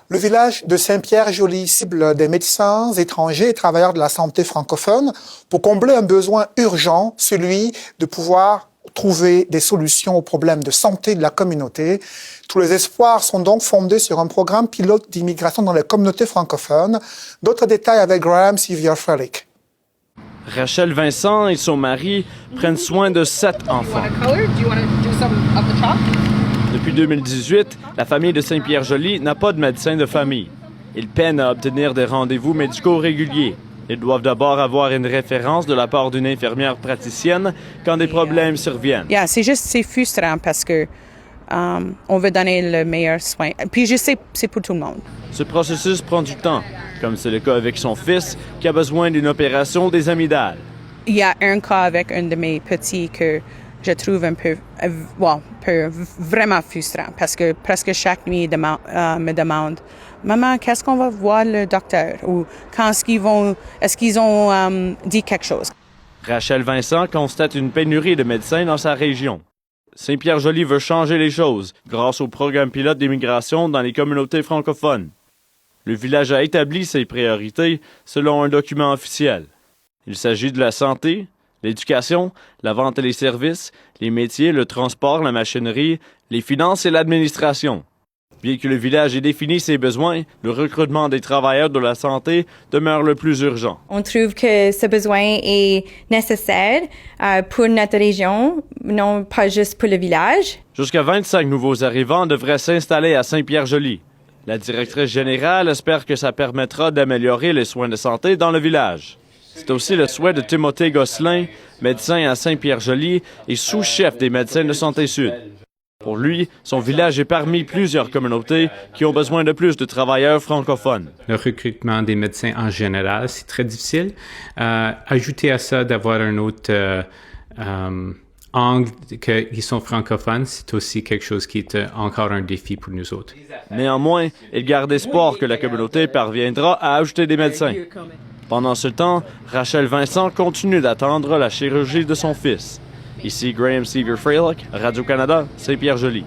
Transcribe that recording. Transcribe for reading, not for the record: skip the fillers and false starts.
Le village de Saint-Pierre-Joly cible des médecins étrangers et travailleurs de la santé francophone pour combler un besoin urgent, celui de pouvoir trouver des solutions aux problèmes de santé de la communauté. Tous les espoirs sont donc fondés sur un programme pilote d'immigration dans les communautés francophones. D'autres détails avec Graham Sevier-Frelick. Rachel Vincent et son mari prennent soin de 7 enfants. Depuis 2018, la famille de Saint-Pierre-Joly n'a pas de médecin de famille. Ils peinent à obtenir des rendez-vous médicaux réguliers. Ils doivent d'abord avoir une référence de la part d'une infirmière praticienne quand des problèmes surviennent. C'est frustrant parce que on veut donner le meilleur soin. Puis je sais, c'est pour tout le monde. Ce processus prend du temps, comme c'est le cas avec son fils qui a besoin d'une opération des amygdales. Il y a un cas avec un de mes petits que je trouve un peu vraiment frustrant parce que presque chaque nuit il me demande Maman, qu'est-ce qu'on va voir le docteur? Ou est-ce qu'ils ont dit quelque chose? Rachel Vincent constate une pénurie de médecins dans sa région. Saint-Pierre-Joly veut changer les choses grâce au programme pilote d'immigration dans les communautés francophones. Le village a établi ses priorités selon un document officiel. Il s'agit de la santé, l'éducation, la vente et les services, les métiers, le transport, la machinerie, les finances et l'administration. Bien que le village ait défini ses besoins, le recrutement des travailleurs de la santé demeure le plus urgent. On trouve que ce besoin est nécessaire pour notre région, non pas juste pour le village. Jusqu'à 25 nouveaux arrivants devraient s'installer à Saint-Pierre-Joly. La directrice générale espère que ça permettra d'améliorer les soins de santé dans le village. C'est aussi le souhait de Timothée Gosselin, médecin à Saint-Pierre-Joly et sous-chef des médecins de Santé Sud. Pour lui, son village est parmi plusieurs communautés qui ont besoin de plus de travailleurs francophones. Le recrutement des médecins en général, c'est très difficile. Ajouter à ça d'avoir un autre angle qu'ils sont francophones, c'est aussi quelque chose qui est encore un défi pour nous autres. Néanmoins, il garde espoir que la communauté parviendra à ajouter des médecins. Pendant ce temps, Rachel Vincent continue d'attendre la chirurgie de son fils. Ici Graham Sevier-Frelick, Radio-Canada, Saint-Pierre-Joly.